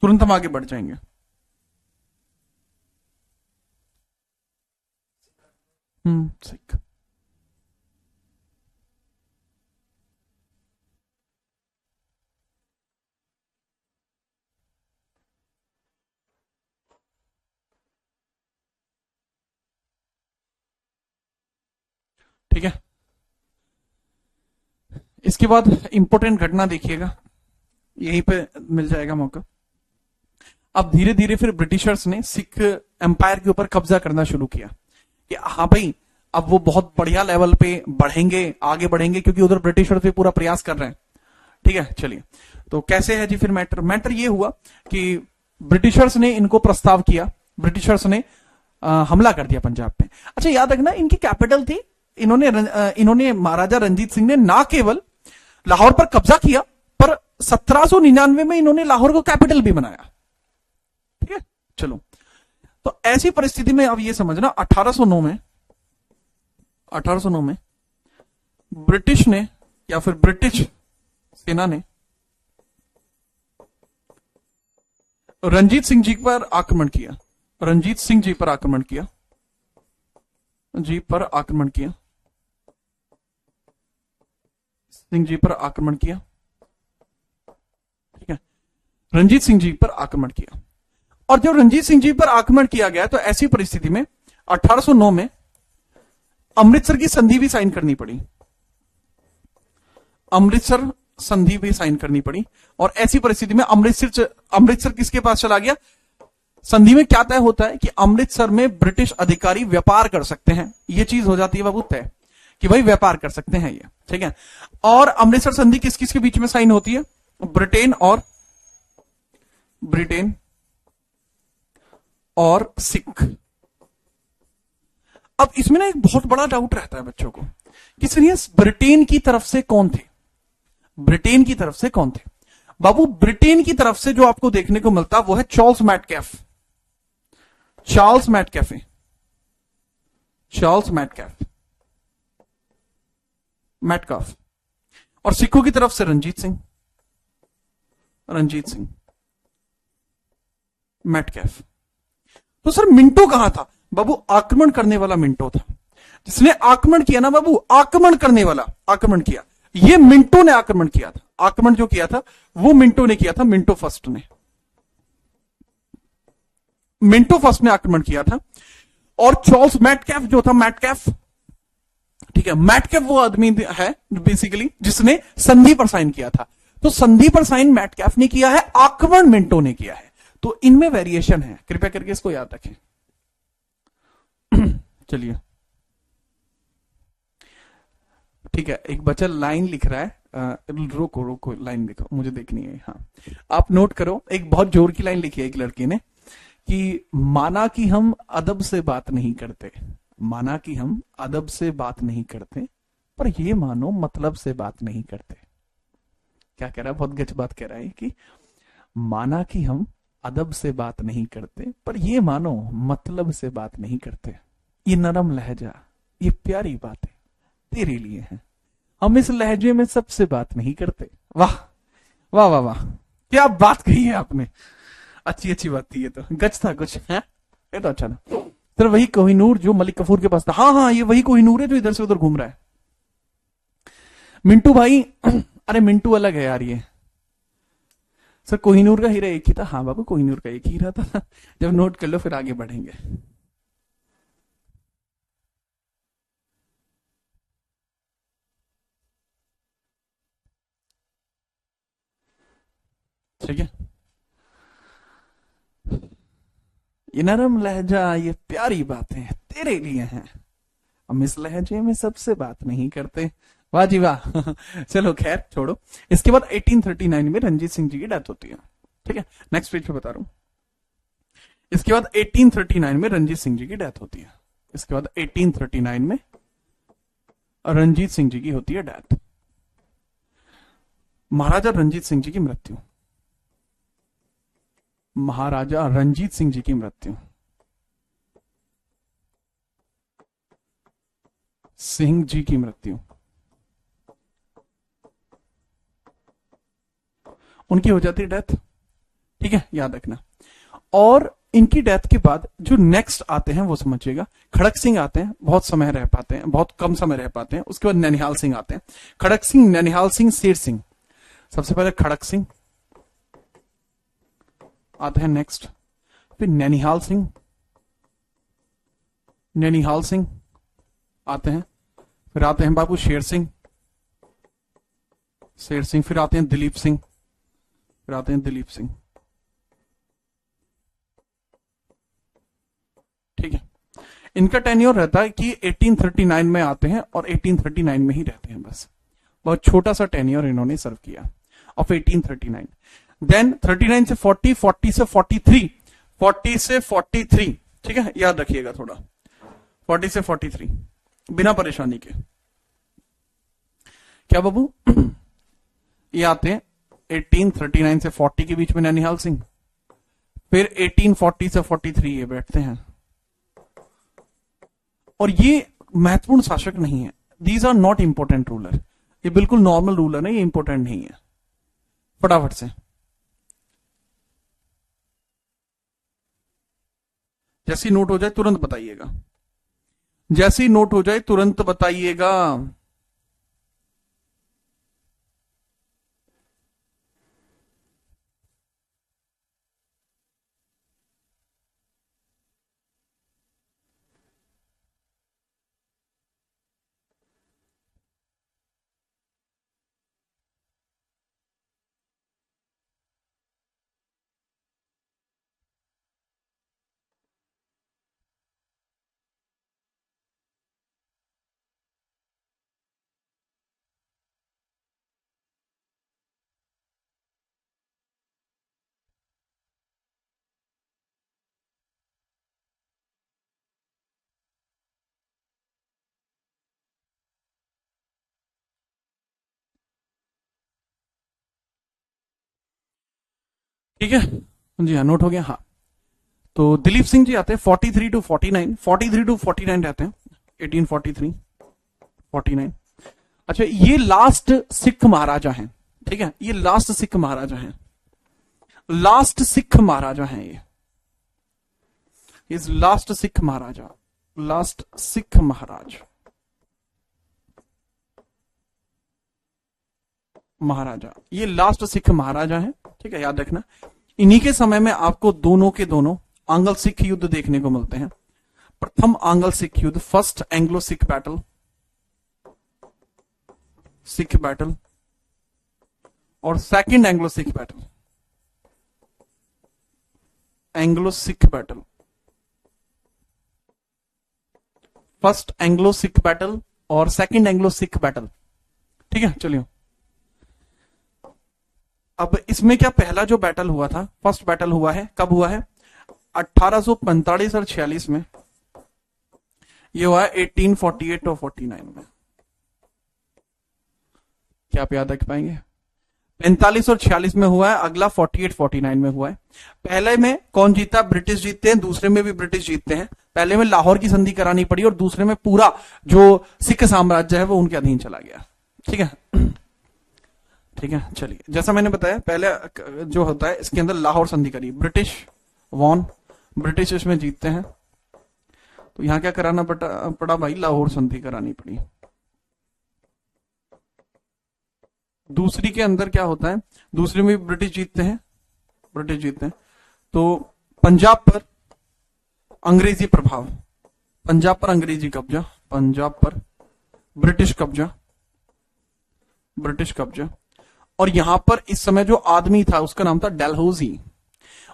तुरंत हम आगे बढ़ जाएंगे। सिख। ठीक है, इसके बाद इंपॉर्टेंट घटना देखिएगा, यहीं पे मिल जाएगा मौका। अब धीरे धीरे फिर ब्रिटिशर्स ने सिख एम्पायर के ऊपर कब्जा करना शुरू किया कि हाँ भाई, अब वो बहुत बढ़िया लेवल पे आगे बढ़ेंगे, क्योंकि उधर ब्रिटिशर्स भी पूरा प्रयास कर रहे हैं। ठीक है, चलिए, तो कैसे है जी फिर मैटर ये हुआ कि ब्रिटिशर्स ने इनको प्रस्ताव किया, ब्रिटिशर्स ने हमला कर दिया पंजाब पे। अच्छा, याद रखना, इनकी कैपिटल थी, इन्होंने महाराजा रंजीत सिंह ने ना केवल लाहौर पर कब्जा किया, पर 1799 में इन्होंने लाहौर को कैपिटल भी बनाया। ठीक है, चलो, तो ऐसी परिस्थिति में अब ये समझना, 1809 में ब्रिटिश ने या फिर ब्रिटिश सेना ने रंजीत सिंह जी पर आक्रमण किया। ठीक है, रंजीत सिंह जी पर आक्रमण किया। और जब रंजीत सिंह जी पर आक्रमण किया गया तो ऐसी परिस्थिति में 1809 में अमृतसर की संधि भी साइन करनी पड़ी। संधि भी साइन करनी पड़ी। और ऐसी परिस्थिति में अमृतसर किसके पास चला गया? संधि में क्या तय होता है कि अमृतसर में ब्रिटिश अधिकारी व्यापार कर सकते हैं, ये चीज हो जाती है बाबू तय कि भाई व्यापार कर सकते हैं ये, ठीक है। और अमृतसर संधि किस किस के बीच में साइन होती है? ब्रिटेन और सिख। अब इसमें ना एक बहुत बड़ा डाउट रहता है बच्चों को कि सर ये ब्रिटेन की तरफ से कौन थे? ब्रिटेन की तरफ से कौन थे? बाबू ब्रिटेन की तरफ से जो आपको देखने को मिलता वो है चार्ल्स मैटकाफ। और सिखों की तरफ से रंजीत सिंह मैटकैफ। तो सर मिंटो कहां था? बाबू आक्रमण करने वाला मिंटो था। जिसने आक्रमण किया ना बाबू, आक्रमण करने वाला आक्रमण किया, ये मिंटो ने आक्रमण किया था। आक्रमण जो किया था वो मिंटो ने किया था, मिंटो फर्स्ट ने आक्रमण किया था। और चार्ल्स मैटकैफ जो था, ठीक है, मैटकैफ वो आदमी है बेसिकली जिसने संधि पर साइन किया था। तो संधि पर साइन मैटकैफ ने किया है, आक्रमण मिंटो ने किया है। तो इनमें वेरिएशन है, कृपया करके इसको याद रखें। चलिए ठीक है, एक बच्चा लाइन लिख रहा है, रोको लाइन लिखो, मुझे देखनी है। हाँ आप नोट करो, एक बहुत जोर की लाइन लिखी है एक लड़की ने कि माना कि हम अदब से बात नहीं करते, पर ये मानो मतलब से बात नहीं करते। क्या कह रहा है? बहुत गच बात कह रहा है कि माना कि हम अदब से बात नहीं करते, पर ये मानो मतलब से बात नहीं करते। ये नरम लहजा, ये प्यारी बातें तेरे लिए हैं, हम इस लहजे में सबसे बात नहीं करते। वाह वाह वाह वाह, क्या बात कही है आपने, अच्छी बात थी ये तो, गच था कुछ है, ये तो अच्छा था। सर वही कोहिनूर जो मलिक कफूर के पास था? हाँ ये वही कोहिनूर है जो इधर से उधर घूम रहा है। मिंटू भाई अरे मिंटू अलग है यार ये। सर कोहिनूर का हीरा एक ही था? हाँ बाबू कोहिनूर का एक ही हीरा था। जब नोट कर लो फिर आगे बढ़ेंगे। ठीक है, ये नरम लहजा, ये प्यारी बातें तेरे लिए हैं, हम इस लहजे में सबसे बात नहीं करते। वाह जी वाह। चलो खैर छोड़ो। इसके बाद 1839 में रंजीत सिंह जी की डेथ होती है। ठीक है, नेक्स्ट पेज पे बता रहा हूं। इसके बाद 1839 में रंजीत सिंह जी की डेथ होती है। इसके बाद 1839 में रंजीत सिंह जी की होती है डेथ। महाराजा रंजीत सिंह जी की मृत्यु। महाराजा रंजीत सिंह जी की मृत्यु। सिंह जी की मृत्यु, उनकी हो जाती है डेथ। ठीक है, याद रखना। और इनकी डेथ के बाद जो नेक्स्ट आते हैं वो समझिएगा। खड़क सिंह आते हैं, बहुत समय रह पाते हैं, बहुत कम समय रह पाते हैं। उसके बाद ननिहाल सिंह आते हैं। खड़क सिंह, ननिहाल सिंह, शेर सिंह। सबसे पहले खड़क सिंह आते हैं नेक्स्ट, फिर ननिहाल सिंह आते हैं, फिर आते हैं बाबू शेर सिंह, फिर आते हैं दिलीप सिंह, ठीक है। इनका टेन्योर रहता है कि 1839 में आते हैं और 1839 में ही रहते हैं बस। बहुत छोटा सा टेन्योर इन्होंने सर्व किया ऑफ 1839। देन 39 से 40, 40 से 43, 40 से 43, ठीक है, याद रखिएगा थोड़ा। 40 से 43 बिना परेशानी के। क्या बाबू? ये आते हैं 1839 से 40 के बीच में ननिहाल सिंह, फिर 1840 से 43 ये बैठते हैं। और ये महत्वपूर्ण शासक नहीं है, these are not important ruler, ये बिल्कुल नॉर्मल रूलर है, ये इंपोर्टेंट नहीं है। फटाफट से जैसी नोट हो जाए तुरंत बताइएगा, जैसी नोट हो जाए तुरंत बताइएगा। ठीक है जी हाँ, नोट हो गया। हाँ, तो दिलीप सिंह जी आते हैं 43 टू 49, 43 टू 49 रहते हैं, 1843 49। अच्छा, ये लास्ट सिख महाराजा हैं, ठीक है, ये लास्ट सिख महाराजा हैं, लास्ट सिख महाराजा हैं ये, इस लास्ट सिख महाराजा, लास्ट सिख महाराज, महाराजा, ये लास्ट सिख महाराजा हैं, ठीक है, याद रखना। इन्हीं के समय में आपको दोनों के दोनों आंग्ल सिख युद्ध देखने को मिलते हैं। प्रथम आंग्ल सिख युद्ध, first Anglo Sikh battle, Sikh battle, और second Anglo Sikh battle, Anglo Sikh battle, first Anglo Sikh battle और सेकंड एंग्लो सिख बैटल, ठीक है। चलिए, अब इसमें क्या पहला जो बैटल हुआ था, फर्स्ट बैटल हुआ है, कब हुआ है? 1845 और 46 में, ये हुआ है 1848 और 49 में। क्या आप याद रख पाएंगे? 45 और 46 में हुआ है, अगला 48 49 में हुआ है। पहले में कौन जीता? ब्रिटिश जीतते हैं, दूसरे में भी ब्रिटिश जीतते हैं। पहले में लाहौर की संधि करानी पड़ी और दूसरे में पूरा जो सिख साम्राज्य है वो उनके अधीन चला गया, ठीक है। ठीक है, चलिए, जैसा मैंने बताया पहले जो होता है इसके अंदर लाहौर संधि करी, ब्रिटिश वॉन, ब्रिटिश इसमें जीतते हैं, तो यहां क्या कराना पड़ा भाई? लाहौर संधि करानी पड़ी। दूसरी के अंदर क्या होता है? दूसरे में ब्रिटिश जीतते हैं, ब्रिटिश जीतते हैं, तो पंजाब पर अंग्रेजी प्रभाव, पंजाब पर अंग्रेजी कब्जा, पंजाब पर ब्रिटिश कब्जा, ब्रिटिश कब्जा। और यहां पर इस समय जो आदमी था उसका नाम था डलहौजी,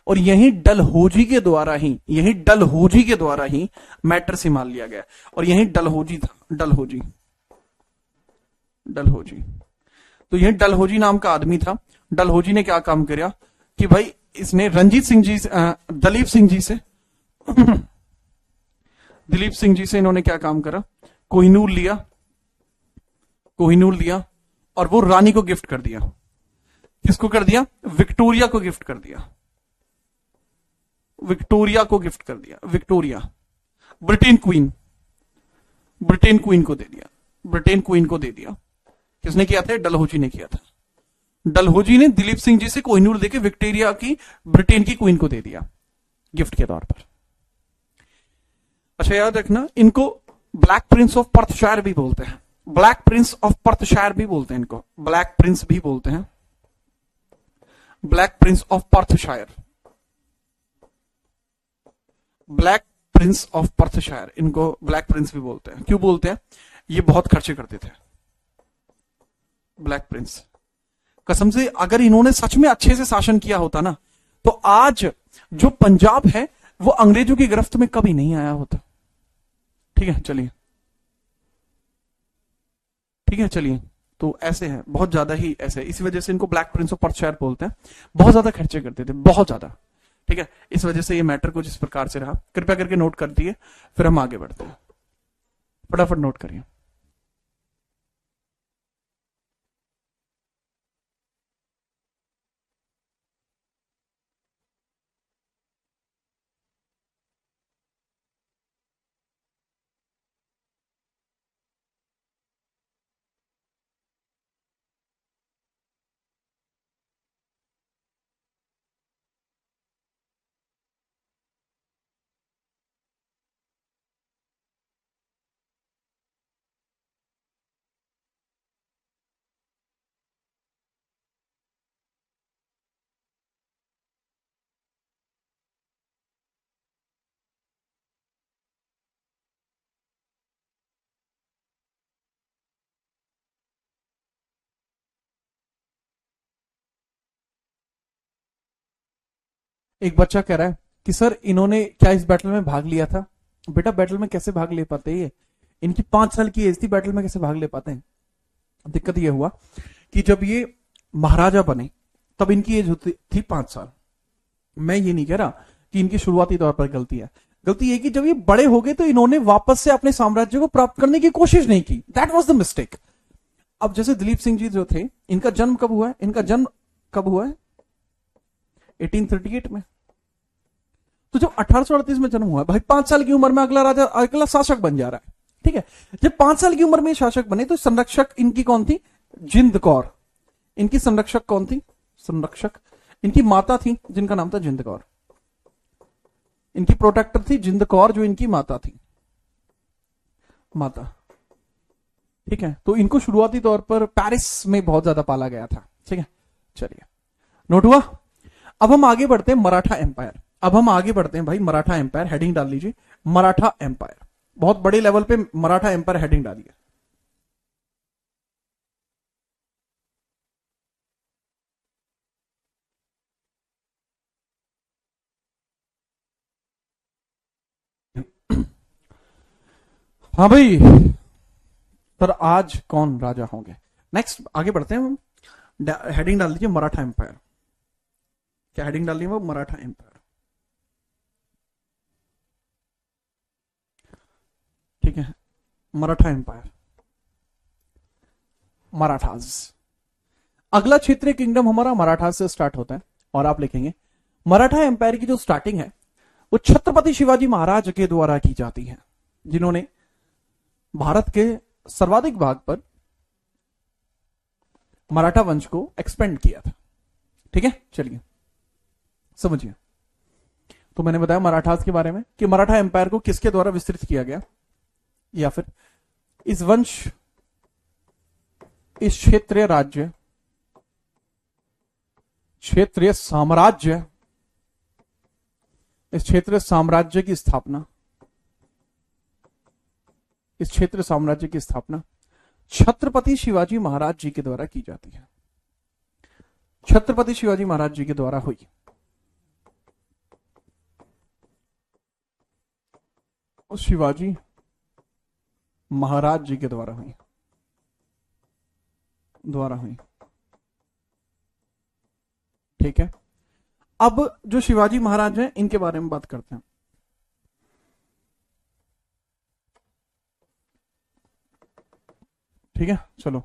और यही डलहौजी के द्वारा ही, यही डलहौजी के द्वारा ही मैटर संभाल लिया गया, और यही डलहौजी था, डलहौजी, डलहौजी। तो यह डलहौजी नाम का आदमी था। डलहौजी ने क्या काम किया कि भाई इसने रंजीत सिंह जी, दलीप सिंह जी से दिलीप सिंह जी से इन्होंने क्या काम करा? कोहिनूर लिया, कोहिनूर लिया, और वो रानी को गिफ्ट कर दिया। किसको कर दिया? विक्टोरिया को गिफ्ट कर दिया, विक्टोरिया को गिफ्ट कर दिया, Victoria, Britain queen, Britain queen को दे दिया, ब्रिटेन क्वीन को दे दिया। किसने किया था? डलहौजी ने किया था। डलहौजी ने दिलीप सिंह जी से कोहिनूर देके विक्टोरिया की, ब्रिटेन की क्वीन को दे दिया गिफ्ट के तौर पर। अच्छा, याद रखना, इनको ब्लैक प्रिंस ऑफ पर्थशायर भी बोलते हैं, ब्लैक प्रिंस ऑफ पर्थशायर भी बोलते हैं इनको, ब्लैक प्रिंस भी बोलते हैं, black prince of Perthshire, black prince of Perthshire, इनको ब्लैक प्रिंस भी बोलते हैं। क्यों बोलते हैं? ये बहुत खर्चे करते थे, ब्लैक प्रिंस। कसम से, अगर इन्होंने सच में अच्छे से शासन किया होता ना, तो आज जो पंजाब है वो अंग्रेजों की गिरफ्त में कभी नहीं आया होता। ठीक है, चलिए, ठीक है, चलिए। तो ऐसे है, बहुत ज्यादा ही ऐसे, इसी वजह से इनको ब्लैक प्रिंस ऑफ पर्थशायर बोलते हैं। बहुत ज्यादा खर्चे करते थे, बहुत ज्यादा, ठीक है। इस वजह से ये मैटर कुछ इस प्रकार से रहा। कृपया करके नोट कर दिए, फिर हम आगे बढ़ते हैं। फटाफट नोट करिए। एक बच्चा कह रहा है कि सर इन्होंने क्या इस बैटल में भाग लिया था? बेटा, बैटल में कैसे भाग ले पाते? ये इनकी 5 साल की एज थी, बैटल में कैसे भाग ले पाते हैं? दिक्कत ये हुआ कि जब ये महाराजा बने तब इनकी एज होती थी 5 साल। मैं ये नहीं कह रहा कि इनकी शुरुआती तौर पर गलती है, गलती ये कि जब ये बड़े हो गए तो इन्होंने वापस से अपने साम्राज्य को प्राप्त करने की कोशिश नहीं की। That was the mistake. अब जैसे दिलीप सिंह जी जो थे, इनका जन्म कब हुआ है? इनका जन्म कब हुआ है? 1838 में। तो जब 1838 में जन्म हुआ भाई, 5 साल की उम्र में अगला राजा, अगला शासक बन जा रहा है। ठीक है, जब 5 साल की उम्र में शासक बने तो संरक्षक इनकी कौन थी? जिंद कौर। इनकी संरक्षक कौन थी? संरक्षक इनकी माता थी जिनका नाम था जिंद कौर। इनकी प्रोटेक्टर थी जिंद कौर, जो इनकी माता थी, माता। ठीक है, तो इनको शुरुआती तौर पर पेरिस में बहुत ज्यादा पाला गया था। ठीक है, चलिए, नोट हुआ। अब हम आगे बढ़ते हैं मराठा एम्पायर। अब हम आगे बढ़ते हैं भाई मराठा एम्पायर, हेडिंग डाल लीजिए मराठा एम्पायर। बहुत बड़े लेवल पे मराठा एम्पायर हेडिंग डालिए। हाँ भाई, सर आज कौन राजा होंगे? नेक्स्ट आगे बढ़ते हैं हम। हेडिंग डाल दीजिए मराठा एम्पायर। क्या हेडिंग डालनी है? वो मराठा एम्पायर। ठीक है, मराठा एम्पायर, मराठाज। अगला क्षेत्रीय किंगडम हमारा मराठाज से स्टार्ट होता है और आप लिखेंगे मराठा एम्पायर की जो स्टार्टिंग है वो छत्रपति शिवाजी महाराज के द्वारा की जाती है, जिन्होंने भारत के सर्वाधिक भाग पर मराठा वंश को एक्सपेंड किया था। ठीक है, चलिए समझिए। तो मैंने बताया मराठास के बारे में कि मराठा एम्पायर को किसके द्वारा विस्तृत किया गया, या फिर इस वंश, इस क्षेत्रीय राज्य, क्षेत्रीय साम्राज्य, इस क्षेत्रीय साम्राज्य की स्थापना, इस क्षेत्र साम्राज्य की स्थापना छत्रपति शिवाजी महाराज जी के द्वारा की जाती है। छत्रपति शिवाजी महाराज जी के द्वारा हुई। उस शिवाजी महाराज जी के द्वारा हुई, द्वारा हुई। ठीक है, अब जो शिवाजी महाराज हैं इनके बारे में बात करते हैं। ठीक है, चलो,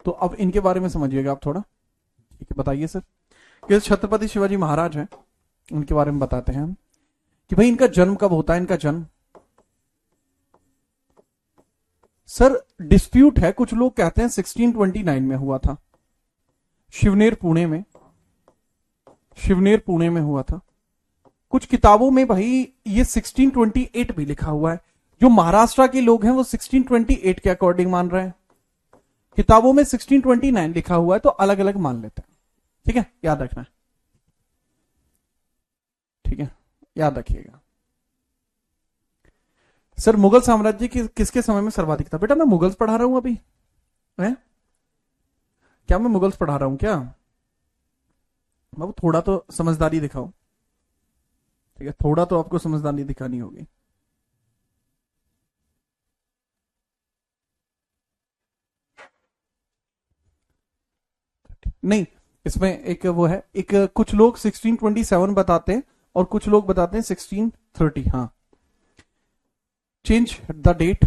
तो अब इनके बारे में समझिएगा आप थोड़ा। ठीक है, बताइए सर कि छत्रपति शिवाजी महाराज हैं, उनके बारे में बताते हैं हम कि भाई इनका जन्म कब होता है। इनका जन्म सर डिस्प्यूट है, कुछ लोग कहते हैं 1629 में हुआ था, शिवनेर पुणे में, शिवनेर पुणे में हुआ था। कुछ किताबों में भाई ये 1628 भी लिखा हुआ है। जो महाराष्ट्र के लोग हैं वो 1628 के अकॉर्डिंग मान रहे हैं, किताबों में 1629 लिखा हुआ है, तो अलग अलग मान लेते हैं। ठीक है, याद रखना है। ठीक है, याद रखिएगा। सर मुगल साम्राज्य किसके समय में सर्वाधिक था? बेटा मैं मुगल्स पढ़ा रहा हूं अभी है? क्या मैं मुगल्स पढ़ा रहा हूं क्या? बाबू थोड़ा तो समझदारी दिखाओ। ठीक है, थोड़ा तो आपको समझदारी दिखानी होगी। नहीं, इसमें एक वो है, एक कुछ लोग 1627 बताते हैं और कुछ लोग बताते हैं 1630। हाँ, चेंज द डेट।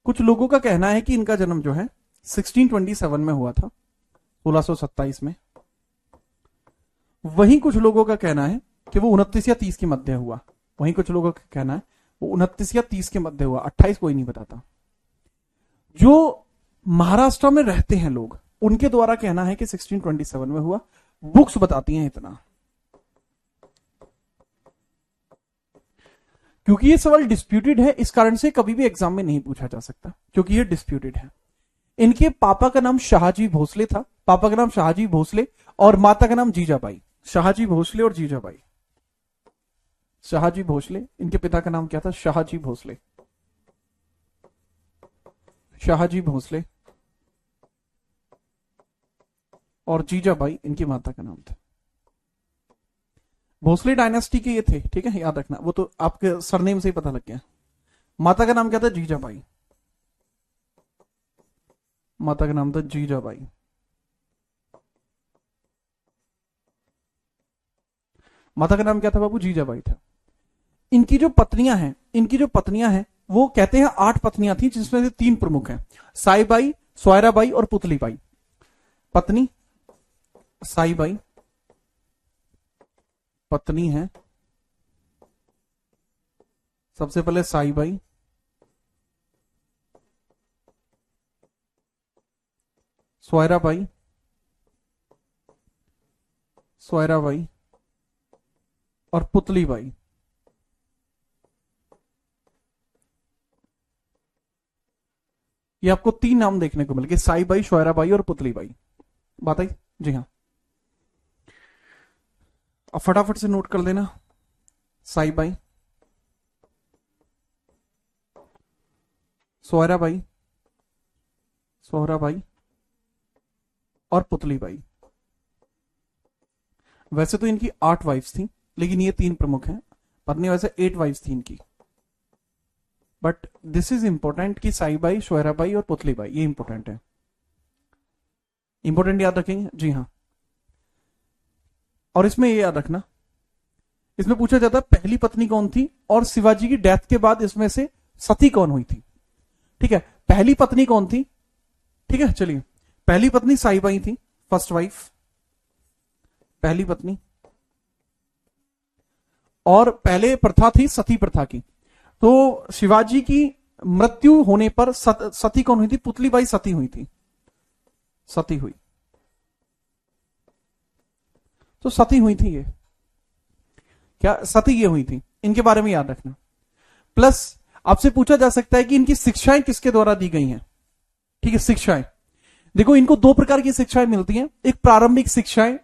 कुछ लोगों का कहना है कि इनका जन्म जो है 1627 में हुआ था, 1627 में। वहीं कुछ लोगों का कहना है कि वो 29 या 30 के मध्य हुआ। वहीं कुछ लोगों का कहना है वो 29 या 30 के मध्य हुआ, 28 कोई नहीं बताता। जो महाराष्ट्र में रहते हैं लोग, उनके द्वारा कहना है कि 1627 में हुआ। बुक्स बताती हैं इतना, क्योंकि ये सवाल डिस्प्यूटेड है, इस कारण से कभी भी एग्जाम में नहीं पूछा जा सकता, क्योंकि ये डिस्प्यूटेड है। इनके पापा का नाम शाहजी भोसले था, पापा का नाम शाहजी भोसले, और माता का नाम जीजाबाई। शाहजी भोसले और जीजाबाई। शाहजी भोसले, इनके पिता का नाम क्या था? शाहजी भोसले। शाहजी भोसले और जीजाबाई इनकी माता का नाम था। भोसले डायनेस्टी के ये थे। ठीक है, याद रखना, वो तो आपके सरनेम से ही पता लग गया। माता का नाम क्या था? जीजाबाई। माता का नाम था जीजाबाई। माता का नाम क्या था बाबू? जीजाबाई था। इनकी जो पत्नियां हैं वो कहते हैं 8 पत्नियां थी, जिसमें से 3 प्रमुख हैं, साईबाई, स्वायराबाई और पुतलीबाई। पत्नी साईबाई, पत्नी हैं, सबसे पहले साई बाई, सोयरा बाई, सोयरा बाई और पुतली बाई। ये आपको 3 नाम देखने को मिल गए, साई बाई, सोयरा बाई और पुतली बाई। बात आई? जी हाँ। अब फटाफट से नोट कर लेना। साई बाई, सोयरा बाई, सोहरा बाई और पुतली बाई। वैसे तो इनकी 8 वाइफ्स थी, लेकिन ये 3 प्रमुख हैं। पत्नी वैसे 8 वाइफ्स थी इनकी, बट दिस इज इंपॉर्टेंट कि साई बाई, सोहरा बाई और पुतली बाई, ये इंपॉर्टेंट है। इंपॉर्टेंट याद रखेंगे? जी हाँ। और इसमें ये याद रखना, इसमें पूछा जाता है पहली पत्नी कौन थी और शिवाजी की डेथ के बाद इसमें से सती कौन हुई थी। ठीक है, पहली पत्नी कौन थी? ठीक है, चलिए। पहली पत्नी साई बाई थी, फर्स्ट वाइफ, पहली पत्नी। और पहले प्रथा थी सती प्रथा की। तो शिवाजी की मृत्यु होने पर सती कौन हुई थी? पुतली बाई सती हुई थी, सती हुई। तो सती हुई थी ये, क्या सती ये हुई थी, इनके बारे में याद रखना। प्लस आपसे पूछा जा सकता है कि इनकी शिक्षाएं किसके द्वारा दी गई हैं। ठीक है, शिक्षाएं देखो, इनको 2 प्रकार की शिक्षाएं मिलती हैं, एक प्रारंभिक शिक्षाएं,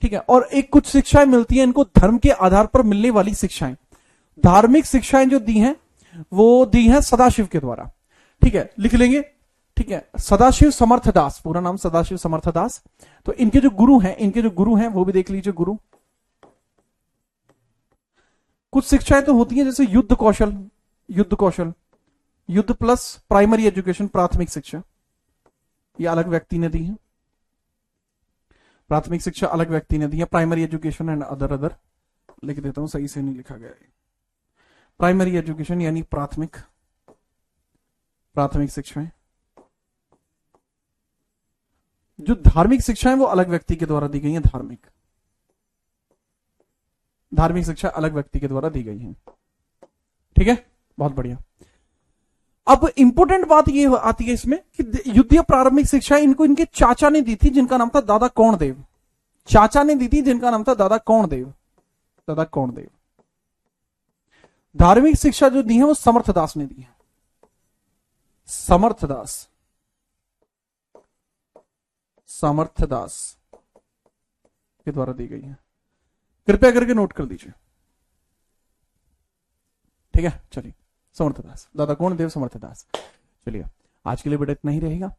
ठीक है, और एक कुछ शिक्षाएं मिलती हैं इनको धर्म के आधार पर मिलने वाली शिक्षाएं। धार्मिक शिक्षाएं जो दी हैं वो दी हैं सदाशिव के द्वारा। ठीक है, लिख लेंगे। ठीक है, सदाशिव समर्थ दास, पूरा नाम सदाशिव समर्थ दास। तो इनके जो गुरु हैं वो भी देख लीजिए, गुरु। कुछ शिक्षाएं तो होती हैं जैसे युद्ध कौशल, युद्ध प्लस प्राइमरी एजुकेशन, प्राथमिक शिक्षा, ये अलग व्यक्ति ने दी है। प्राथमिक शिक्षा अलग व्यक्ति ने दी है। प्राइमरी एजुकेशन एंड अदर लिख देता हूं, सही से नहीं लिखा गया है। प्राइमरी एजुकेशन यानी प्राथमिक शिक्षाएं। जो धार्मिक शिक्षाएं वो अलग व्यक्ति के द्वारा दी गई हैं। धार्मिक शिक्षा अलग व्यक्ति के द्वारा दी गई है। ठीक है, बहुत बढ़िया। अब इंपॉर्टेंट बात ये आती है इसमें कि युद्धीय प्रारंभिक शिक्षा इनको इनके चाचा ने दी थी, जिनका नाम था दादा कौंडदेव। चाचा ने दी थी, जिनका नाम था दादा कौंडदेव। धार्मिक शिक्षा जो दी है वो समर्थदास ने दी है। समर्थदास के द्वारा दी गई है। कृपया करके नोट कर दीजिए। ठीक है, चलिए। समर्थदास, दादा कौंडदेव, समर्थदास। चलिए, आज के लिए बेटा इतना ही रहेगा,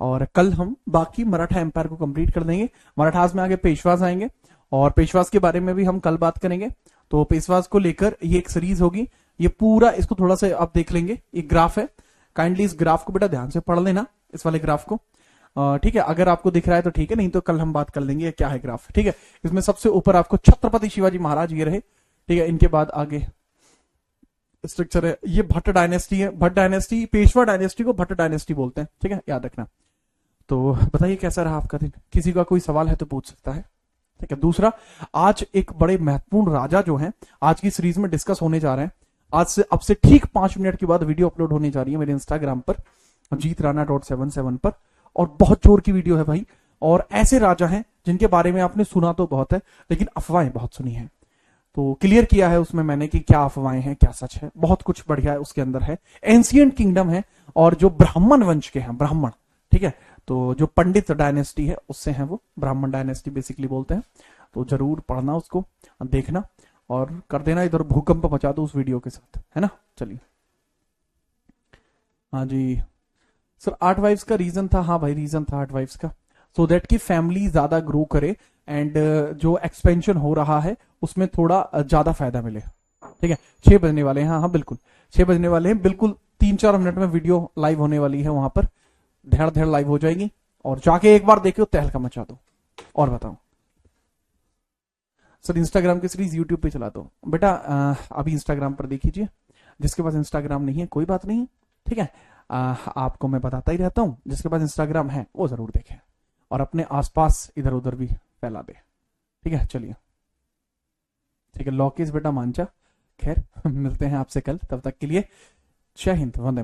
और कल हम बाकी मराठा एम्पायर को कंप्लीट कर देंगे। मराठास में आगे पेशवास आएंगे, और पेशवास के बारे में भी हम कल बात करेंगे। तो पेशवास को लेकर ये एक सीरीज होगी। ये पूरा, इसको थोड़ा सा आप देख लेंगे, एक ग्राफ है। काइंडली इस ग्राफ को बेटा ध्यान से पढ़ लेना, इस वाले ग्राफ को। ठीक है, अगर आपको दिख रहा है तो ठीक है, नहीं तो कल हम बात कर लेंगे क्या है ग्राफ। ठीक है, इसमें सबसे ऊपर आपको छत्रपति शिवाजी महाराज ये रहे। ठीक है, इनके बाद आगे स्ट्रक्चर है, ये भट्ट डायनेस्टी है। भट्ट डायनेस्टी, पेशवा डायनेस्टी को भट्ट डायनेस्टी बोलते हैं। ठीक है, याद रखना। तो बताइए कैसा रहा आपका दिन? किसी का कोई सवाल है तो पूछ सकता है। ठीक है, दूसरा, आज एक बड़े महत्वपूर्ण राजा जो है आज की सीरीज में डिस्कस होने जा रहे हैं। आज से अब से ठीक 5 मिनट के बाद वीडियो अपलोड होने जा रही है मेरे इंस्टाग्राम पर, जीतराणा.77 पर, और बहुत जोर की वीडियो है भाई। और ऐसे राजा हैं जिनके बारे में आपने सुना तो बहुत है, लेकिन अफवाहें बहुत सुनी है। तो क्लियर किया है उसमें मैंने कि क्या अफवाहें हैं, क्या सच है। बहुत कुछ बढ़िया है उसके अंदर है। एंशिएंट किंगडम है, और जो ब्राह्मण वंश के हैं, ब्राह्मण, ठीक है, तो जो पंडित डायनेस्टी है उससे हैं वो, ब्राह्मण डायनेस्टी बेसिकली बोलते हैं। तो जरूर पढ़ना, उसको देखना और कर देना। इधर भूकंप मचा दो उस वीडियो के साथ, है ना। चलिए, हाँ जी सर, 8 वाइफ्स का रीजन था। हाँ भाई, रीजन था 8 वाइफ्स का, सो दैट की फैमिली ज्यादा ग्रो करे एंड जो एक्सपेंशन हो रहा है उसमें थोड़ा ज्यादा फायदा मिले। ठीक है, 6 बजने वाले हैं। हाँ बिल्कुल 6 बजने वाले हैं, बिल्कुल 3-4 मिनट में वीडियो लाइव होने वाली है, वहां पर धड़ लाइव हो जाएगी। और जाके एक बार देखियो, तहलका मचा दो। और बताओ सर, इंस्टाग्राम की सीरीज यूट्यूब पे चला दो बेटा। अभी इंस्टाग्राम पर देख लीजिए। जिसके पास इंस्टाग्राम नहीं है कोई बात नहीं, ठीक है, आपको मैं बताता ही रहता हूं। जिसके पास इंस्टाग्राम है वो जरूर देखे और अपने आसपास इधर उधर भी फैला दे। ठीक है, चलिए। ठीक है, लॉकेश बेटा मांझा। खैर मिलते हैं आपसे कल, तब तक के लिए जय हिंद, वंदे